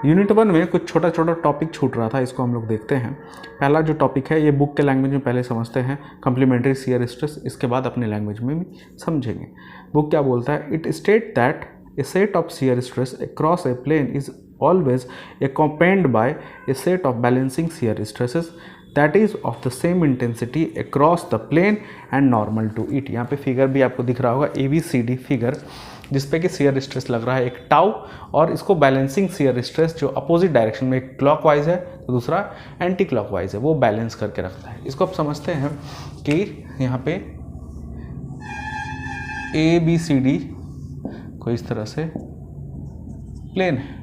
Unit 1 में कुछ छोटा छोटा टॉपिक छूट रहा था, इसको हम लोग देखते हैं। पहला जो टॉपिक है ये बुक के लैंग्वेज में पहले समझते हैं, कम्प्लीमेंट्री शियर स्ट्रेस, इसके बाद अपने लैंग्वेज में भी समझेंगे। बुक क्या बोलता है? It state that a set of shear stress across a plane is always accompanied by a set of balancing shear stresses that is of the same intensity across the plane and normal to it। यहाँ पे figure भी आपको दिख रहा होगा, ABCD figure, जिसपे कि shear stress लग रहा है एक टाउ, और इसको बैलेंसिंग शियर स्ट्रेस जो अपोजिट डायरेक्शन में, एक क्लॉकवाइज है तो दूसरा एंटी क्लॉकवाइज है, वो बैलेंस करके रखता है। इसको आप समझते हैं कि यहाँ पे ABCD को इस तरह से प्लेन है,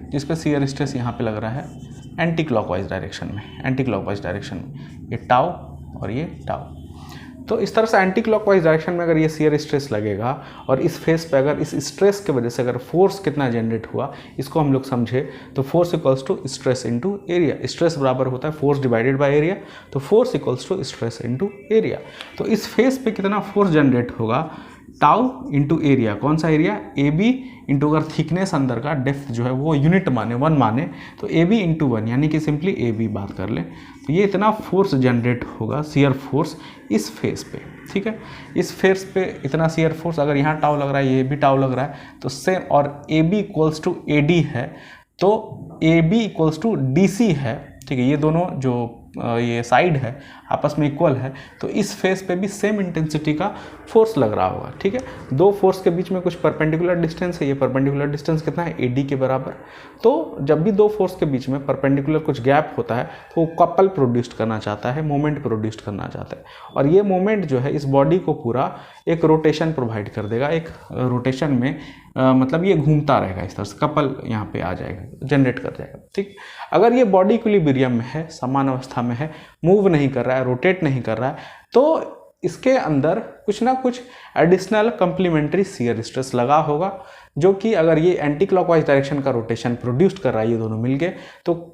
जिस पे शियर स्ट्रेस यहाँ पे लग रहा है एंटी क्लॉकवाइज डायरेक्शन में, ये टाउ और ये टाउ। तो इस तरह से एंटी क्लॉकवाइज डायरेक्शन में अगर ये शियर स्ट्रेस लगेगा और इस फेस पे अगर इस स्ट्रेस की वजह से अगर फोर्स कितना जनरेट हुआ, इसको हम लोग समझे तो force equals to stress into area. Stress बराबर होता है फोर्स डिवाइडेड बाय एरिया, तो force equals to stress into area. तो इस फेस पे कितना फोर्स जनरेट होगा? Tau into area. कौन सा एरिया? AB इंटू, अगर थिकनेस अंदर का डेप्थ जो है वो यूनिट माने, 1 माने, तो AB इंटू 1, यानी कि सिंपली AB बात कर लें, तो ये इतना फोर्स जनरेट होगा, शियर फोर्स इस फेस पे। ठीक है, इस फेस पे इतना शियर फोर्स, अगर यहाँ टाउ लग रहा है, ये भी टाउ लग रहा है, तो सेम, और AB इक्वल्स टू AD है, तो AB इक्वल्स टू DC है। ठीक है, ये दोनों जो ये साइड है आपस में इक्वल है, तो इस फेस पे भी सेम इंटेंसिटी का फोर्स लग रहा होगा। ठीक है, दो फोर्स के बीच में कुछ परपेंडिकुलर डिस्टेंस है, ये परपेंडिकुलर डिस्टेंस कितना है? AD के बराबर। तो जब भी दो फोर्स के बीच में परपेंडिकुलर कुछ गैप होता है तो वो कपल प्रोड्यूस करना चाहता है, मोमेंट प्रोड्यूस करना चाहता है, और ये मोमेंट जो है इस बॉडी को पूरा एक रोटेशन प्रोवाइड कर देगा। एक रोटेशन में मतलब ये घूमता रहेगा इस तरह से, कपल यहाँ पे आ जाएगा, जनरेट कर जाएगा। ठीक, अगर ये बॉडी इक्विलिब्रियम में है, समान अवस्था में है, मूव नहीं कर रहा है, रोटेट नहीं कर रहा है, तो इसके अंदर कुछ ना कुछ एडिशनल कंप्लीमेंट्री शियर स्ट्रेस लगा होगा, जो कि अगर ये एंटी क्लॉकवाइज डायरेक्शन का रोटेशन प्रोड्यूस कर रहा है, ये दोनों मिलके, तो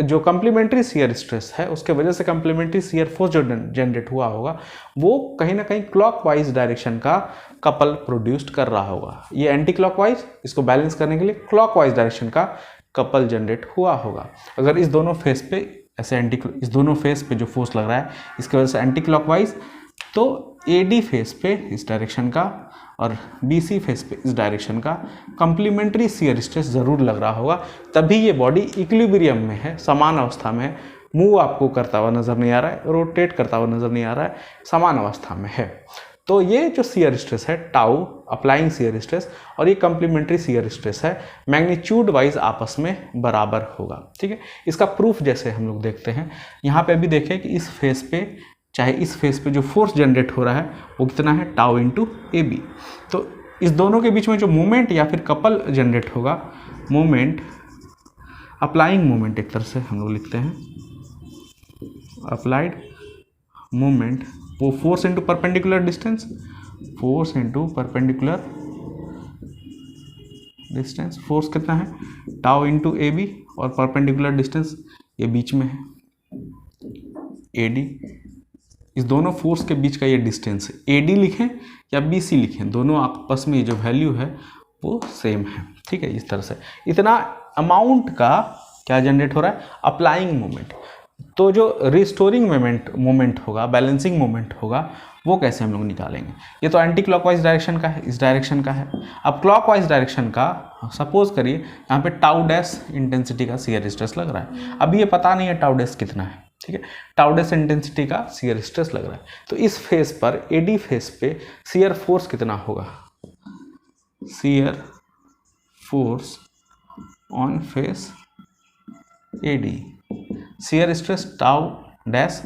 जो कंप्लीमेंट्री शियर स्ट्रेस है उसके वजह से कंप्लीमेंट्री शियर फोर्स जो जनरेट हुआ होगा वो कहीं ना कहीं क्लॉकवाइज डायरेक्शन का कपल प्रोड्यूस्ड कर रहा होगा। ये एंटी क्लॉकवाइज, इसको बैलेंस करने के लिए क्लॉकवाइज डायरेक्शन का कपल जनरेट हुआ होगा। अगर इस दोनों फेस पे ऐसे इस दोनों फेस पे जो फोर्स लग रहा है इसकी वजह से एंटी क्लॉकवाइज, तो AD फेस पे इस डायरेक्शन का और BC फेस पे इस डायरेक्शन का कंप्लीमेंट्री शियर स्ट्रेस ज़रूर लग रहा होगा, तभी ये बॉडी इक्विलिब्रियम में है, समान अवस्था में है, मूव आपको करता हुआ नज़र नहीं आ रहा है, रोटेट करता हुआ नज़र नहीं आ रहा है, समान अवस्था में है। तो ये जो शियर स्ट्रेस है टाउ, अप्लाइंग शियर स्ट्रेस, और ये कंप्लीमेंट्री शियर स्ट्रेस है, मैग्नीट्यूड वाइज आपस में बराबर होगा। ठीक है, इसका प्रूफ जैसे हम लोग देखते हैं, यहाँ पे भी देखें कि इस फेस पे, चाहे इस फेस पे जो फोर्स जनरेट हो रहा है वो कितना है? Tau into AB। तो इस दोनों के बीच में जो मोमेंट या फिर कपल जनरेट होगा, मोमेंट, अप्लाइंग मोमेंट एक तरह से हम लोग लिखते हैं, अप्लाइड मोमेंट, वो force into perpendicular distance, force into perpendicular distance, force कितना है? टाउ इंटू AB, और परपेंडिकुलर डिस्टेंस ये बीच में है AD। इस दोनों फोर्स के बीच का ये डिस्टेंस है, AD लिखें या BC लिखें, दोनों आपस में जो वैल्यू है वो सेम है। ठीक है, इस तरह से इतना अमाउंट का क्या जनरेट हो रहा है? Applying moment. तो जो रिस्टोरिंग मोमेंट होगा, बैलेंसिंग मोमेंट होगा, वो कैसे हम लोग निकालेंगे? ये तो एंटी क्लॉकवाइज डायरेक्शन का है, इस डायरेक्शन का है। अब क्लॉकवाइज डायरेक्शन का सपोज करिए यहाँ पे टाउ डैश इंटेंसिटी का शियर स्ट्रेस लग रहा है, अभी ये पता नहीं है टाउ डैश कितना है। ठीक है, टाउ डैश इंटेंसिटी का शियर स्ट्रेस लग रहा है, तो इस फेस पर, AD फेस पे शियर फोर्स कितना होगा? Shear force on face AD, shear stress tau dash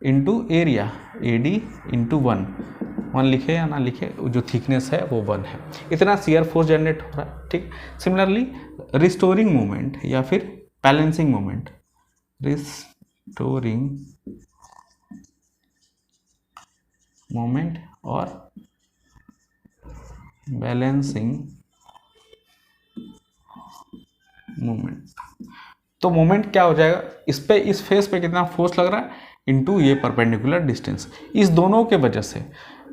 into area AD into 1 लिखे या ना लिखे, जो थिकनेस है वो 1 है, इतना शियर फोर्स जनरेट हो रहा है। ठीक, सिमिलरली रिस्टोरिंग मोमेंट या फिर बैलेंसिंग मोमेंट, रिस्टोरिंग मोमेंट और बैलेंसिंग मोमेंट, तो मोमेंट क्या हो जाएगा? इस पे, इस फेस पे कितना फोर्स लग रहा है इंटू ये परपेंडिकुलर डिस्टेंस, इस दोनों के वजह से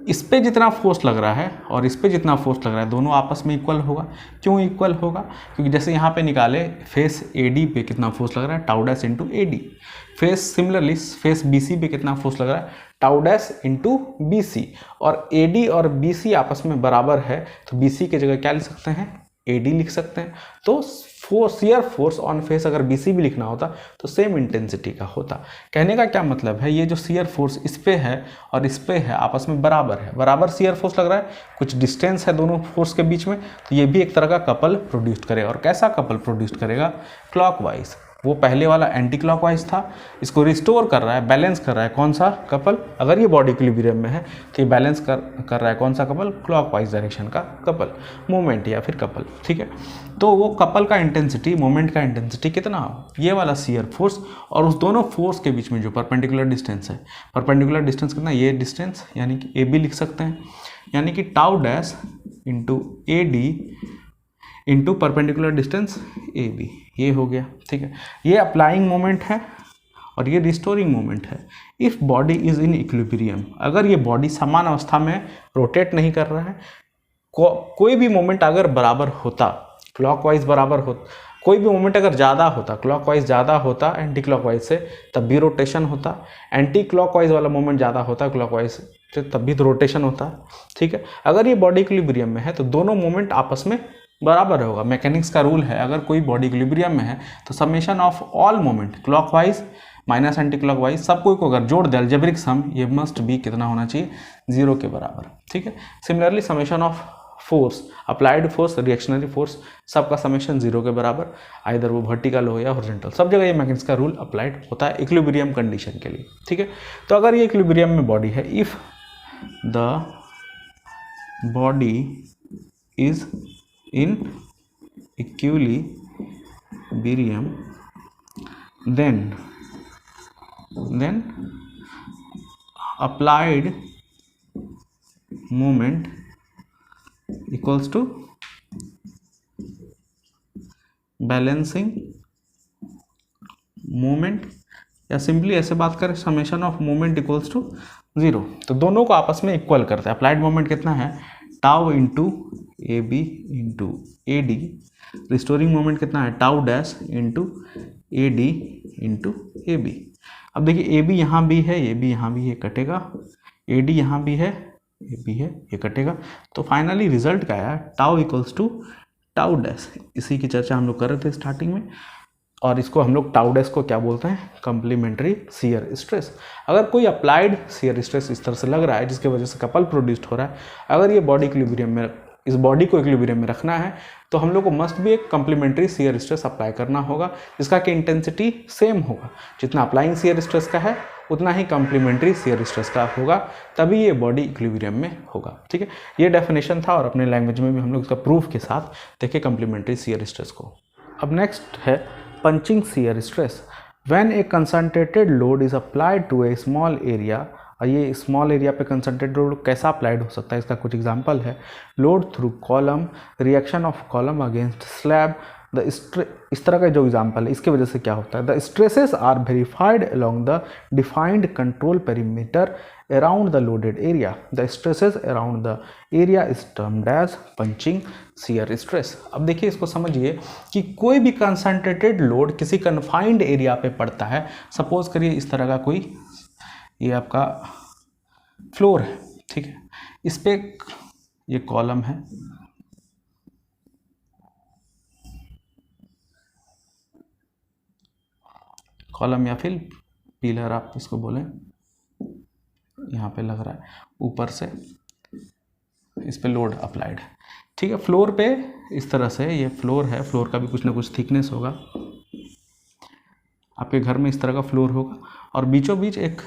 इस पे जितना फोर्स लग रहा है और इस पे जितना फोर्स लग रहा है दोनों आपस में इक्वल होगा। क्यों इक्वल होगा? क्योंकि जैसे यहाँ पे निकाले फेस AD पे कितना फोर्स लग रहा है, tau dash into AD। Face similarly face BC पे कितना फोर्स लग रहा है, टाउ डैश इंटू BC। और AD और BC आपस में बराबर है तो BC की जगह क्या लिख सकते हैं, AD लिख सकते हैं। तो शियर फोर्स ऑन फेस अगर BC भी लिखना होता तो सेम इंटेंसिटी का होता। कहने का क्या मतलब है, ये जो शियर फोर्स इस पे है और इस पे है आपस में बराबर है, बराबर शियर फोर्स लग रहा है, कुछ डिस्टेंस है दोनों फोर्स के बीच में, तो ये भी एक तरह का कपल प्रोड्यूस करेगा। और कैसा कपल प्रोड्यूस करेगा, क्लॉकवाइज। वो पहले वाला एंटी क्लॉकवाइज था, इसको रिस्टोर कर रहा है, बैलेंस कर रहा है कौन सा कपल, अगर ये बॉडी इक्विलिब्रियम में है तो ये बैलेंस कर रहा है कौन सा कपल, क्लॉकवाइज डायरेक्शन का कपल, मोमेंट या फिर कपल। ठीक है, तो वो कपल का इंटेंसिटी, मोमेंट का इंटेंसिटी कितना हो, ये वाला शियर फोर्स और उस दोनों फोर्स के बीच में जो परपेंडिकुलर डिस्टेंस है, परपेंडिकुलर डिस्टेंस कितना, ये डिस्टेंस यानी कि AB लिख सकते हैं, यानी कि tau dash into AD into perpendicular distance AB, ये हो गया। ठीक है, ये अप्लाइंग मोमेंट है और ये रिस्टोरिंग मोमेंट है। If body is in equilibrium, अगर ये बॉडी समान अवस्था में रोटेट नहीं कर रहा है, कोई भी मोमेंट अगर बराबर होता, क्लॉकवाइज बराबर होता, कोई भी मोमेंट अगर ज़्यादा होता, क्लॉकवाइज ज़्यादा होता एंटी क्लॉकवाइज से, तब भी रोटेशन होता। एंटी क्लॉकवाइज वाला मोमेंट ज़्यादा होता क्लॉकवाइज से, तब भी तो रोटेशन होता। ठीक है, अगर ये बॉडी इक्विलिब्रियम में है तो दोनों मोमेंट आपस में बराबर होगा। मैकेनिक्स का रूल है, अगर कोई बॉडी इक्विलिब्रियम में है तो summation of all moment clockwise minus anti clockwise सबको को अगर जोड़ दे अलजेब्रिक सम, ये मस्ट भी कितना होना चाहिए, 0 के बराबर। ठीक है, similarly summation of force, applied force, reactionary force, सबका समेशन 0 के बराबर, आइदर वो वर्टिकल हो या हॉरिजॉन्टल, सब जगह ये मैकेनिक्स का रूल अप्लाइड होता है इक्विलिब्रियम कंडीशन के लिए। ठीक है, तो अगर ये इक्विलिब्रियम में बॉडी है, if the body is in equilibrium then applied moment equals to balancing moment, या सिंपली ऐसे बात करें summation of moment equals to 0। तो दोनों को आपस में इक्वल करते हैं। अप्लाइड मोमेंट कितना है, tau into AB into AD, restoring moment कितना है, tau dash into AD into AB। अब देखिए AB यहाँ भी है, AB यहाँ भी है, कटेगा, AD यहाँ भी है, AB है, ये कटेगा। तो फाइनली रिजल्ट क्या आया, tau equals to tau dash. इसी की चर्चा हम लोग कर रहे थे स्टार्टिंग में, और इसको हम लोग टाउ डैश को क्या बोलते हैं, कम्प्लीमेंट्री शियर स्ट्रेस। अगर कोई अप्लाइड शियर स्ट्रेस इस तरह से लग रहा है जिसकी वजह से कपल प्रोड्यूस्ड हो रहा है, अगर ये बॉडी इक्विलिब्रियम में, इस बॉडी को इक्विलिब्रियम में रखना है तो हम लोग को मस्ट भी एक कम्प्लीमेंट्री शियर स्ट्रेस अप्लाई करना होगा, जिसका कि इंटेंसिटी सेम होगा। जितना अप्लाइंग शियर स्ट्रेस का है उतना ही कम्प्लीमेंट्री शियर स्ट्रेस का होगा, तभी ये बॉडी इक्विलिब्रियम में होगा। ठीक है, ये डेफिनेशन था और अपने लैंग्वेज में भी हम लोग इसका प्रूफ के साथ देखे कम्प्लीमेंट्री शियर स्ट्रेस को। अब नेक्स्ट है punching shear stress. When a concentrated load is applied to a small area, और ये स्मॉल एरिया पे कंसंट्रेटेड लोड कैसा अप्लाइड हो सकता है, इसका कुछ एग्जांपल है, load through column, reaction of column against slab, इस तरह का जो एग्जांपल है, इसकी वजह से क्या होता है, the stresses are verified along the defined control perimeter around the loaded area, the stresses around the area is termed as punching shear stress. अब देखिए इसको समझिए कि कोई भी कंसंट्रेटेड लोड किसी कन्फाइंड एरिया पे पड़ता है, सपोज करिए इस तरह का कोई, ये आपका फ्लोर है, ठीक है, इस पे ये कॉलम है, कॉलम या फिर पिलर आप इसको बोलें, यहाँ पे लग रहा है ऊपर से, इस पे लोड अप्लाइड है। ठीक है, फ्लोर पे इस तरह से ये फ्लोर है, फ्लोर का भी कुछ ना कुछ थिकनेस होगा, आपके घर में इस तरह का फ्लोर होगा, और बीचों बीच एक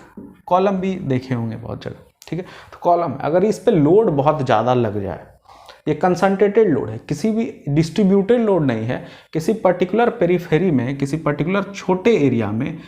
कॉलम भी देखे होंगे बहुत जगह। ठीक है, तो कॉलम, अगर इस पे लोड बहुत ज़्यादा लग जाए, ये कंसंट्रेटेड लोड है, किसी भी डिस्ट्रीब्यूटेड लोड नहीं है, किसी पर्टिकुलर पेरीफेरी में, किसी पर्टिकुलर छोटे एरिया में,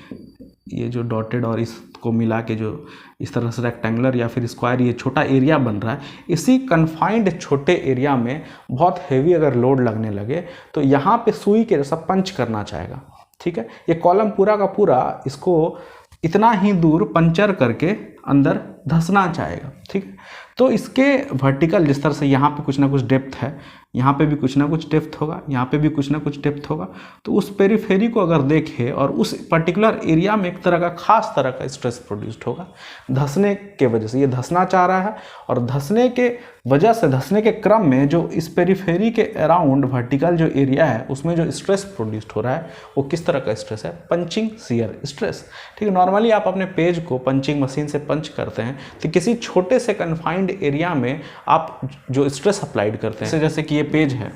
ये जो डॉटेड और इसको मिला के जो इस तरह से रेक्टेंगुलर या फिर स्क्वायर ये छोटा एरिया बन रहा है, इसी कन्फाइंड छोटे एरिया में बहुत हैवी अगर लोड लगने लगे तो यहाँ पे सुई के जैसा पंच करना चाहेगा। ठीक है, ये कॉलम पूरा का पूरा इसको इतना ही दूर पंचर करके अंदर धंसना चाहेगा, ठीक है। तो इसके वर्टिकल जिस तरह से यहाँ पे कुछ ना कुछ डेप्थ है, यहाँ पे भी कुछ ना कुछ डेप्थ होगा, यहाँ पे भी कुछ ना कुछ डेप्थ होगा, तो उस पेरीफेरी को अगर देखें और उस पर्टिकुलर एरिया में एक तरह का खास तरह का स्ट्रेस प्रोड्यूस्ड होगा धंसने के वजह से। ये धंसना चाह रहा है और धंसने के वजह से, धंसने के क्रम में जो इस पेरीफेरी के अराउंड वर्टिकल जो एरिया है उसमें जो स्ट्रेस प्रोड्यूस्ड हो रहा है वो किस तरह का स्ट्रेस है? पंचिंग शियर स्ट्रेस, ठीक है। नॉर्मली आप अपने पेज को पंचिंग मशीन से पंच करते हैं तो किसी छोटे से कन्फाइंड एरिया में आप जो स्ट्रेस अप्लाइड करते हैं, जैसे कि ये पेज है,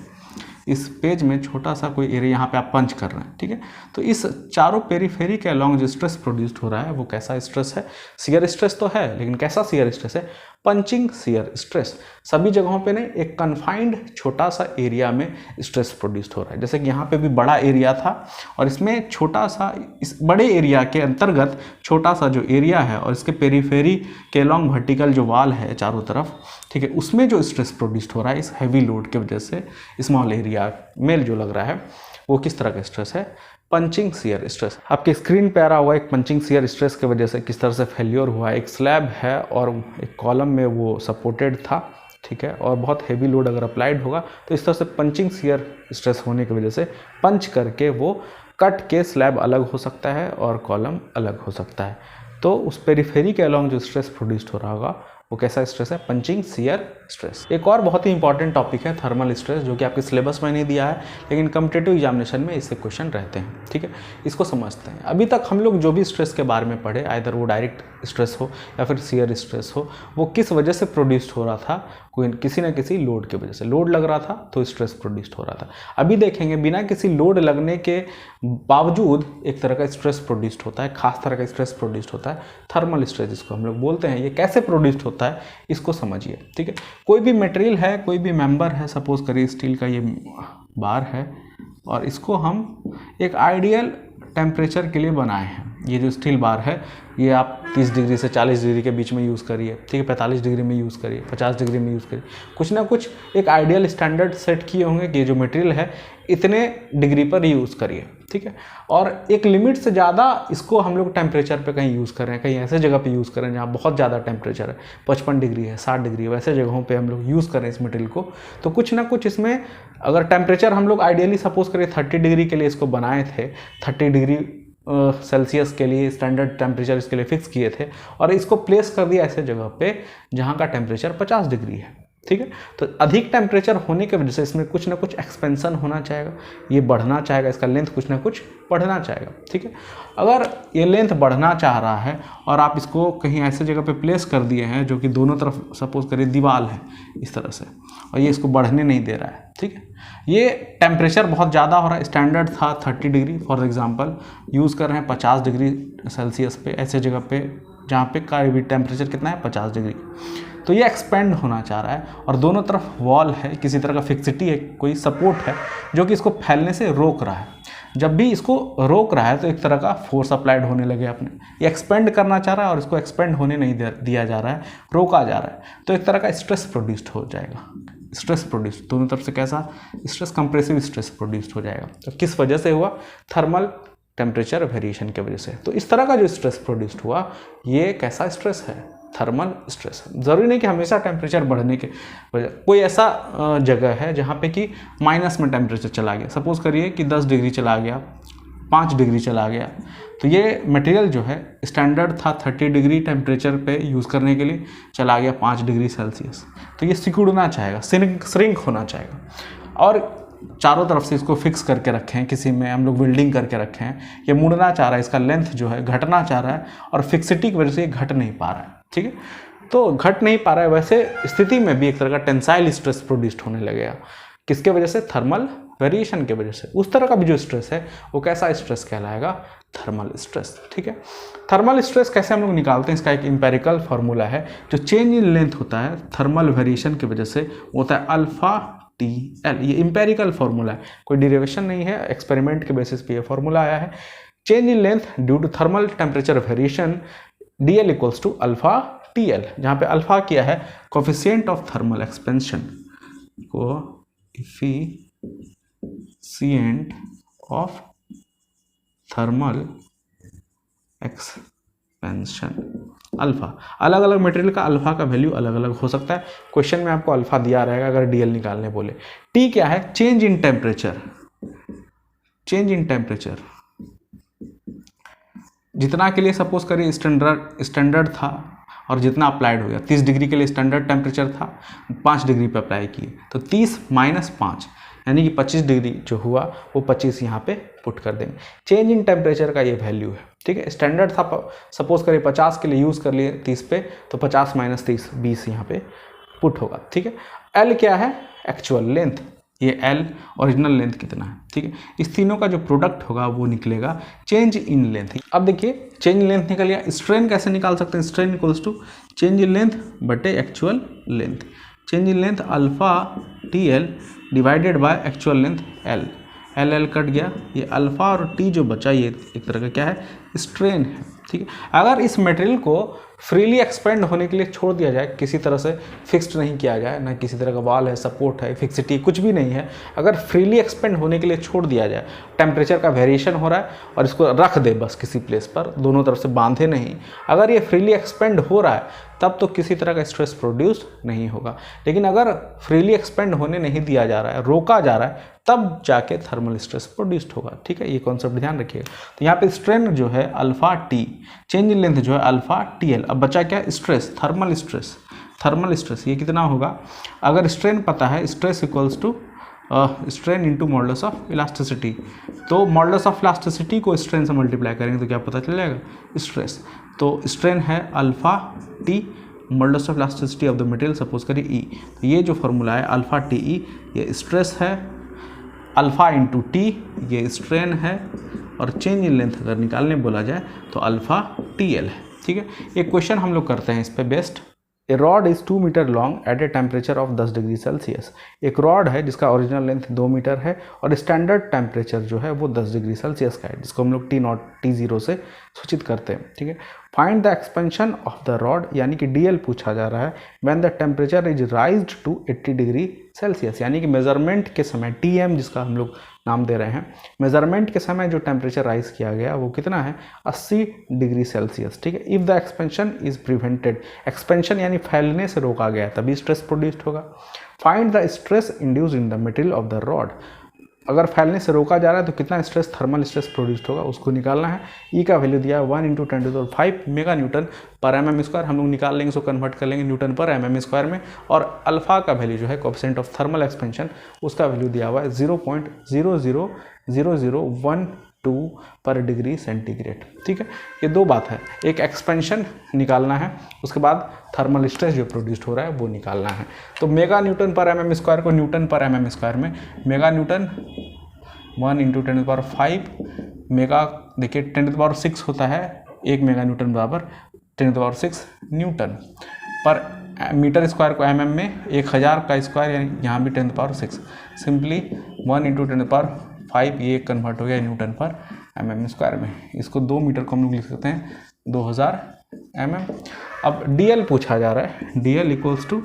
इस पेज में छोटा सा कोई एरिया यहाँ पे आप पंच कर रहे हैं, ठीक है। तो इस चारों पेरीफेरी के अलॉन्ग जो स्ट्रेस प्रोड्यूस्ड हो रहा है वो कैसा स्ट्रेस है? शियर स्ट्रेस तो है, लेकिन कैसा शियर स्ट्रेस है? Punching shear stress. सभी जगहों पे नहीं, एक कन्फाइंड छोटा सा एरिया में स्ट्रेस प्रोड्यूस्ड हो रहा है। जैसे कि यहाँ पे भी बड़ा एरिया था और इसमें छोटा सा, इस बड़े एरिया के अंतर्गत छोटा सा जो एरिया है और इसके पेरीफेरी के अलॉन्ग वर्टिकल जो वाल है चारों तरफ, ठीक है, उसमें जो स्ट्रेस प्रोड्यूस्ड हो रहा है इस हैवी लोड के वजह से, स्मॉल एरिया में जो लग रहा है वो किस तरह का स्ट्रेस है? Punching shear stress. आपके स्क्रीन पे आ रहा हुआ एक पंचिंग शियर स्ट्रेस की वजह से किस तरह से फेल्योर हुआ है। एक स्लैब है और एक कॉलम में वो सपोर्टेड था, ठीक है, और बहुत हेवी लोड अगर अप्लाइड होगा तो इस तरह से पंचिंग शियर स्ट्रेस होने की वजह से पंच करके वो कट के स्लैब अलग हो सकता है और कॉलम अलग हो सकता है। तो उस पेरीफेरी के अलॉन्ग जो स्ट्रेस प्रोड्यूस्ड हो रहा होगा वो कैसा स्ट्रेस है? Punching shear stress. एक और बहुत ही इंपॉर्टेंट टॉपिक है थर्मल स्ट्रेस, जो कि आपके सिलेबस में नहीं दिया है लेकिन कॉम्पिटिटिव एग्जामिनेशन में इससे क्वेश्चन रहते हैं, ठीक है। इसको समझते हैं। अभी तक हम लोग जो भी स्ट्रेस के बारे में पढ़े, आइदर वो डायरेक्ट स्ट्रेस हो या फिर शियर स्ट्रेस हो, वो किस वजह से प्रोड्यूस्ड हो रहा था? कोई किसी न किसी लोड की वजह से। लोड लग रहा था तो स्ट्रेस प्रोड्यूस्ड हो रहा था। अभी देखेंगे बिना किसी लोड लगने के बावजूद एक तरह का स्ट्रेस प्रोड्यूस्ड होता है, खास तरह का स्ट्रेस प्रोड्यूस्ड होता है, थर्मल स्ट्रेस जिसको हम लोग बोलते हैं। ये कैसे प्रोड्यूस्ड होता है इसको समझिए, ठीक है। कोई भी मटेरियल है, कोई भी मेंबर है, सपोज करिए स्टील का ये बार है और इसको हम एक आइडियल टेम्परेचर के लिए बनाए हैं। ये जो स्टील बार है ये आप 30 डिग्री से 40 डिग्री के बीच में यूज़ करिए, ठीक है, 45 डिग्री में यूज़ करिए, 50 डिग्री में यूज़ करिए। कुछ ना कुछ एक आइडियल स्टैंडर्ड सेट किए होंगे कि ये जो मटेरियल है इतने डिग्री पर यूज़ करिए, ठीक है। और एक लिमिट से ज़्यादा इसको हम लोग टेम्परेचर पे कहीं यूज़ कर रहे हैं, कहीं ऐसे जगह पे यूज़ कर रहे हैं जहाँ बहुत ज़्यादा टेम्परेचर है, 55 डिग्री है, 60 डिग्री है, वैसे जगहों पे हम लोग यूज़ कर रहे हैं इस मटेरियल को। तो कुछ ना कुछ इसमें अगर टेम्परेचर हम लोग आइडियली सपोज करिए 30 डिग्री के लिए इसको बनाए थे, 30 डिग्री सेल्सियस के लिए स्टैंडर्ड टेम्परेचर इसके लिए फिक्स किए थे और इसको प्लेस कर दिया ऐसे जगह पे जहाँ का टेम्परेचर 50 डिग्री है, ठीक है। तो अधिक टेम्परेचर होने की वजह से इसमें कुछ ना कुछ एक्सपेंशन होना चाहेगा, ये बढ़ना चाहेगा, इसका लेंथ कुछ ना कुछ बढ़ना चाहेगा, ठीक है। अगर ये लेंथ बढ़ना चाह रहा है और आप इसको कहीं ऐसे जगह पे प्लेस कर दिए हैं जो कि दोनों तरफ सपोज करिए दीवार है इस तरह से, और ये इसको बढ़ने नहीं दे रहा है, ठीक है। ये टेम्परेचर बहुत ज़्यादा हो रहा है, स्टैंडर्ड था 30 डिग्री फॉर एग्जांपल, यूज़ कर रहे हैं 50 डिग्री सेल्सियस पे, ऐसे जगह पे जहाँ पे का भी टेम्परेचर कितना है 50 डिग्री। तो ये एक्सपेंड होना चाह रहा है और दोनों तरफ वॉल है, किसी तरह का फिक्सिटी है, कोई सपोर्ट है जो कि इसको फैलने से रोक रहा है। जब भी इसको रोक रहा है तो एक तरह का फोर्स अप्लाइड होने लगे अपने, ये एक्सपेंड करना चाह रहा है और इसको एक्सपेंड होने नहीं दिया जा रहा है, रोका जा रहा है, तो एक तरह का स्ट्रेस प्रोड्यूस्ड हो जाएगा। स्ट्रेस प्रोड्यूस्ड दोनों तरफ से कैसा स्ट्रेस? कंप्रेसिव स्ट्रेस प्रोड्यूस्ड हो जाएगा। तो किस वजह से हुआ? थर्मल टेम्परेचर वेरिएशन की वजह से। तो इस तरह का जो स्ट्रेस प्रोड्यूस्ड हुआ ये कैसा स्ट्रेस है? Thermal stress. ज़रूरी नहीं कि हमेशा टेम्परेचर बढ़ने के वजह, कोई ऐसा जगह है जहाँ पे कि माइनस में टेम्परेचर चला गया, सपोज करिए कि 10 डिग्री चला गया, 5 डिग्री चला गया, तो ये मटेरियल जो है स्टैंडर्ड था 30 डिग्री टेम्परेचर पे यूज़ करने के लिए, चला गया 5 डिग्री सेल्सियस, तो ये सिकुड़ना चाहेगा, श्रिंक होना चाहेगा। और चारों तरफ से इसको फिक्स करके रखे हैं, किसी में हम लोग वेल्डिंग करके रखे हैं, ये मुड़ना चाह रहा है, इसका लेंथ जो है घटना चाह रहा है और फिक्सिटी की वजह से ये घट नहीं पा रहा है, ठीक है। तो घट नहीं पा रहा है, वैसे स्थिति में भी एक तरह का टेंसाइल स्ट्रेस प्रोड्यूस्ड होने लगेगा। किसके वजह से? थर्मल वेरिएशन की वजह से। उस तरह का भी जो स्ट्रेस है वो कैसा स्ट्रेस कहलाएगा? थर्मल स्ट्रेस, ठीक है। थर्मल स्ट्रेस कैसे हम लोग निकालते हैं? इसका एक एम्पेरिकल फार्मूला है, जो चेंज इन लेंथ होता है थर्मल वेरिएशन की वजह से होता है अल्फा TL। ये एम्पेरिकल फार्मूला है, कोई डेरिवेशन नहीं है, एक्सपेरिमेंट के बेसिस पे ये फार्मूला आया है। Change in length due to thermal temperature variation DL equals to alpha TL, जहाँ पे अल्फा किया है coefficient of thermal expansion, coefficient of thermal expansion, alpha. अलग अलग मटेरियल का अल्फा का वैल्यू अलग अलग हो सकता है। क्वेश्चन में आपको अल्फा दिया रहेगा अगर डीएल निकालने बोले। टी क्या है? Change in temperature. Change in temperature जितना के लिए सपोज करिए स्टैंडर्ड था और जितना अप्लाइड हो गया, 30 डिग्री के लिए स्टैंडर्ड टेम्परेचर था, 5 डिग्री पे अप्लाई किए तो 30 माइनस 5 यानी कि 25 डिग्री जो हुआ वो 25 यहाँ पे पुट कर देंगे। चेंज इन टेम्परेचर का ये वैल्यू है, ठीक है। स्टैंडर्ड था सपोज करिए 50 के लिए यूज़ कर लिए 30 पे, तो 50 माइनस 30 20 यहाँ पे पुट होगा, ठीक है। एल क्या है? Actual length. ये एल ओरिजिनल लेंथ कितना है, ठीक है। इस तीनों का जो प्रोडक्ट होगा वो निकलेगा चेंज इन लेंथ। अब देखिए चेंज इन लेंथ निकल गया। स्ट्रेन कैसे निकाल सकते हैं? Strain equals to change in length बटे actual length. Change in length alpha T L divided by actual length L. L L cut गया, ये अल्फा और टी जो बचा ये एक तरह का क्या है? स्ट्रेन है, ठीक है। अगर इस मटेरियल को फ्रीली एक्सपेंड होने के लिए छोड़ दिया जाए, किसी तरह से फिक्स्ड नहीं किया जाए, ना किसी तरह का वॉल है, सपोर्ट है, फिक्सिटी कुछ भी नहीं है, अगर फ्रीली एक्सपेंड होने के लिए छोड़ दिया जाए, टेम्परेचर का वेरिएशन हो रहा है और इसको रख दे बस किसी प्लेस पर, दोनों तरफ से बांधे नहीं, अगर ये फ्रीली एक्सपेंड हो रहा है तब तो किसी तरह का स्ट्रेस प्रोड्यूस नहीं होगा। लेकिन अगर फ्रीली एक्सपेंड होने नहीं दिया जा रहा है, रोका जा रहा है, तब जाके थर्मल स्ट्रेस प्रोड्यूस्ड होगा, ठीक है। ये कॉन्सेप्ट ध्यान रखिएगा। तो यहाँ पे स्ट्रेन जो है alpha T, change in length जो है अल्फा टी एल। अब बचा क्या? Stress, thermal stress. Thermal stress ये कितना होगा? अगर स्ट्रेन पता है, stress equals to strain into modulus of elasticity, तो मॉडुलस ऑफ इलास्टिसिटी को स्ट्रेन से मल्टीप्लाई करेंगे तो क्या पता चल जाएगा? स्ट्रेस। तो स्ट्रेन है alpha T modulus of elasticity of the material suppose करिए ई। तो ये जो फॉर्मूला है अल्फा टी ई, ये स्ट्रेस है, अल्फा इंटू टी ये स्ट्रेन है, और चेंज इन लेंथ अगर निकालने बोला जाए तो अल्फा टी एल है, ठीक है। एक क्वेश्चन हम लोग करते हैं इस पे based. A rod is 2 metre long at a temperature of 10 degree Celsius. एक रॉड है जिसका ओरिजिनल लेंथ 2 मीटर है और स्टैंडर्ड टेम्परेचर जो है वो 10 डिग्री सेल्सियस का है, जिसको हम लोग T0 से सूचित करते हैं, ठीक है। Find the expansion of the rod, यानी कि DL पूछा जा रहा है, when the temperature is raised to 80 degree Celsius, यानी कि मेजरमेंट के समय TM जिसका हम लोग नाम दे रहे हैं, मेजरमेंट के समय जो टेम्परेचर राइज किया गया वो कितना है? 80 डिग्री सेल्सियस, ठीक है। If the expansion is prevented, expansion यानी फैलने से रोका गया तभी स्ट्रेस प्रोड्यूस्ड होगा। Find the stress induced in the material of the rod, अगर फैलने से रोका जा रहा है तो कितना स्ट्रेस, थर्मल स्ट्रेस प्रोड्यूस्ड होगा, उसको निकालना है। ई का वैल्यू दिया है 1 × 10⁵ मेगा न्यूटन पर mm², हम लोग निकाल लेंगे, उसको कन्वर्ट कर लेंगे न्यूटन पर mm² में। और अल्फा का वैल्यू जो है कोएफिशिएंट ऑफ थर्मल एक्सपेंशन, उसका वैल्यू दिया हुआ है 0.000012 पर डिग्री सेंटीग्रेड, ठीक है। ये दो बात है, एक एक्सपेंशन निकालना है, उसके बाद थर्मल स्ट्रेस जो प्रोड्यूस्ड हो रहा है वो निकालना है। तो मेगा न्यूटन पर mm² को न्यूटन पर mm² में, मेगा न्यूटन 1 × 10⁵, मेगा देखिए 10⁶ होता है, 1 मेगा न्यूटन बराबर 10⁶ न्यूटन पर मीटर स्क्वायर को mm में 1000 का स्क्वायर, यानी यहाँ भी 10⁶, सिंपली 1 × 10⁵, ये कन्वर्ट हो गया न्यूटन पर mm² में। इसको 2 मीटर को हम लोग लिख सकते हैं 2000 mm। अब DL पूछा जा रहा है, DL equals to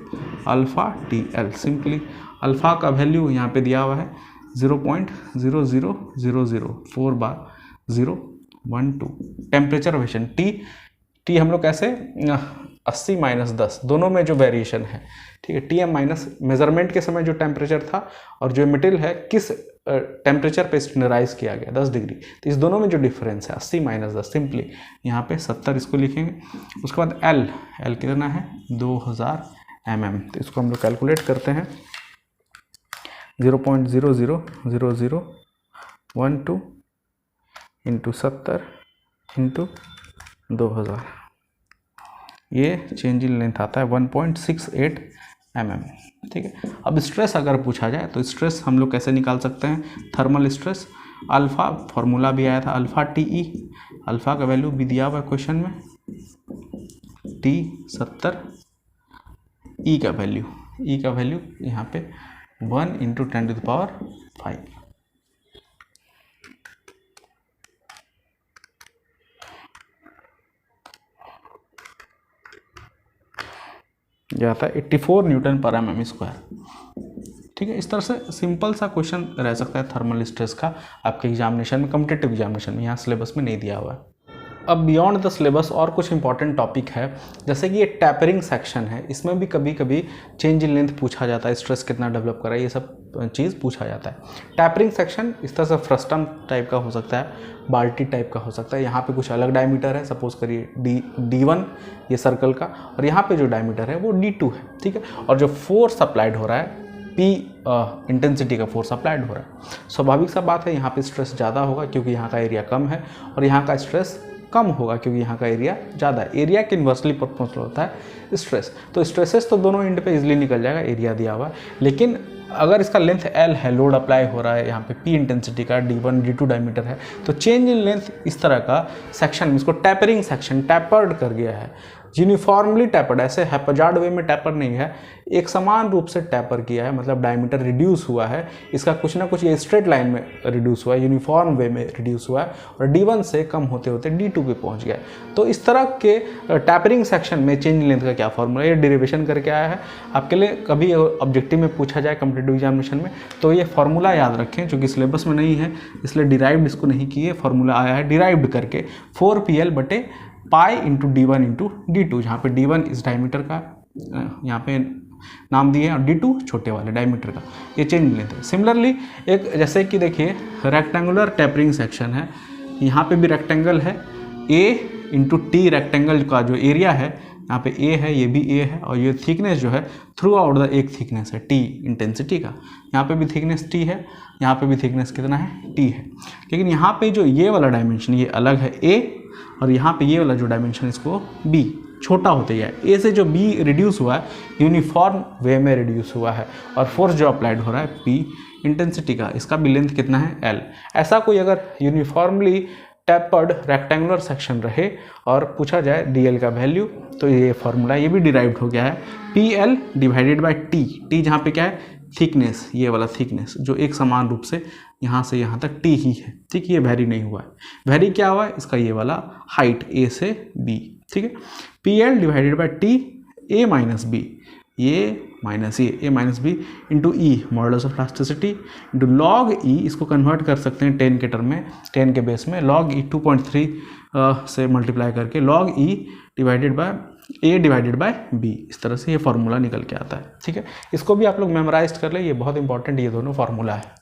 alpha TL, simply alpha का वैल्यू यहाँ पे दिया हुआ है 0.00004/012। टेम्परेचर वेरिएशन टी हम लोग कैसे 80 माइनस 10 दोनों में जो वेरिएशन है, ठीक है। TM माइनस मेजरमेंट के समय जो टेम्परेचर था और जो मटेरियल है किस टेम्परेचर पे स्टैंडर्डाइज किया गया 10 डिग्री, तो इस दोनों में जो डिफरेंस है 80 माइनस 10, सिंपली यहाँ पे 70 इसको लिखेंगे। उसके बाद L कितना है 2000 mm, तो इसको हम लोग कैलकुलेट करते हैं 0.0000012 इंटू 70 इंटू 2000, ये चेंज इन लेंथ आता है 1.68 mm, ठीक है। अब स्ट्रेस अगर पूछा जाए तो स्ट्रेस हम लोग कैसे निकाल सकते हैं? थर्मल स्ट्रेस अल्फा, फॉर्मूला भी आया था अल्फा TE, अल्फा का वैल्यू भी दिया हुआ है क्वेश्चन में, T 70, ई का वैल्यू यहाँ पे 1 × 10⁵। यह आता है 84 न्यूटन पर mm², ठीक है। इस तरह से सिंपल सा क्वेश्चन रह सकता है थर्मल स्ट्रेस का आपके एग्जामिनेशन में, कॉम्पिटिटिव एग्जामिनेशन में, यहाँ सिलेबस में नहीं दिया हुआ है। अब बियॉन्ड द सिलेबस और कुछ इंपॉर्टेंट टॉपिक है, जैसे कि ये टैपरिंग सेक्शन है, इसमें भी कभी कभी चेंज इन लेंथ पूछा जाता है, स्ट्रेस कितना डेवलप कर रहा है, ये सब चीज़ पूछा जाता है। टैपरिंग सेक्शन इस तरह से फ्रस्टम टाइप का हो सकता है, बाल्टी टाइप का हो सकता है। यहाँ पे कुछ अलग डायमीटर है, सपोज करिए D1 ये सर्कल का, और यहाँ पे जो डायमीटर है वो D2 है, ठीक है। और जो फोर्स अप्लाइड हो रहा है P इंटेंसिटी का फोर्स अप्लाइड हो रहा है। स्वाभाविक सा बात है, यहाँ पे स्ट्रेस ज़्यादा होगा क्योंकि यहाँ का एरिया कम है, और यहाँ का स्ट्रेस कम होगा क्योंकि यहाँ का एरिया ज़्यादा है। एरिया के इन्वर्सली प्रोपोर्शनल होता है स्ट्रेस। तो स्ट्रेसेस तो दोनों एंड पे इजीली निकल जाएगा, एरिया दिया हुआ है। लेकिन अगर इसका लेंथ L है, लोड अप्लाई हो रहा है, यहाँ पे P इंटेंसिटी का, D1 D2 डायमीटर है, तो चेंज इन लेंथ इस तरह का सेक्शन, इसको टैपरिंग सेक्शन, टैपर्ड कर गया है, यूनिफॉर्मली टैपर्ड, ऐसे हैप्पजार्ड वे में टैपर नहीं है, एक समान रूप से टैपर किया है, मतलब डायमीटर रिड्यूस हुआ है इसका, कुछ ना कुछ ये स्ट्रेट लाइन में रिड्यूस हुआ है, यूनिफॉर्म वे में रिड्यूस हुआ है, और D1 से कम होते होते D2 पे पहुंच गया। तो इस तरह के टैपरिंग सेक्शन में चेंज इन लेंथ का क्या फॉर्मूला, ये डेरिवेशन करके आया है आपके लिए, कभी ऑब्जेक्टिव में पूछा जाए कॉम्पिटिटिव एग्जामिनेशन में तो ये फार्मूला याद रखें, क्योंकि सिलेबस में नहीं है इसलिए डिराइव्ड इसको नहीं किए, फार्मूला आया है डिराइव्ड करके 4PL बटे pi into D1 into D2, जहाँ पे D1 इस डायमीटर का यहाँ पे नाम दिए और D2 छोटे वाले डायमीटर का, ये चेंज लेते हैं। सिमिलरली एक जैसे कि देखिए रेक्टेंगुलर टैपरिंग सेक्शन है, यहाँ पे भी रेक्टेंगल है, A इंटू T रेक्टेंगल का जो एरिया है, यहाँ पे A है, ये भी A है, और ये थिकनेस जो है थ्रू आउट द एक थिकनेस है T इंटेंसिटी का, यहाँ पे भी थिकनेस T है, यहाँ पे भी थिकनेस कितना है T है। लेकिन यहाँ पे जो ये वाला डायमेंशन ये अलग है A, और यहाँ पे ये वाला जो डायमेंशन इसको B, छोटा होते गया है। A से जो B रिड्यूस हुआ है यूनिफॉर्म वे में रिड्यूस हुआ है, और फोर्स जो अप्लाइड हो रहा है P इंटेंसिटी का, इसका भी लेंथ कितना है L। ऐसा कोई अगर यूनिफॉर्मली टैपर्ड रेक्टेंगुलर सेक्शन रहे और पूछा जाए DL का वैल्यू, तो ये फार्मूला ये भी डिराइव्ड हो गया है, PL divided by T, T जहाँ पे क्या है थिकनेस, ये वाला थिकनेस जो एक समान रूप से यहाँ से यहाँ तक T ही है, ठीक, ये वेरी नहीं हुआ है। वेरी क्या हुआ है इसका, ये वाला हाइट A से B, ठीक है। PL divided by T A minus B, ये minus A minus B into E modulus of elasticity into log E, इसको कन्वर्ट कर सकते हैं 10 के टर्म में, 10 के बेस में, लॉग ई 2.3 से मल्टीप्लाई करके log e divided by a divided by b, इस तरह से ये फार्मूला निकल के आता है, ठीक है। इसको भी आप लोग मेमोराइज कर ले, ये बहुत इंपॉर्टेंट ये दोनों फार्मूला है।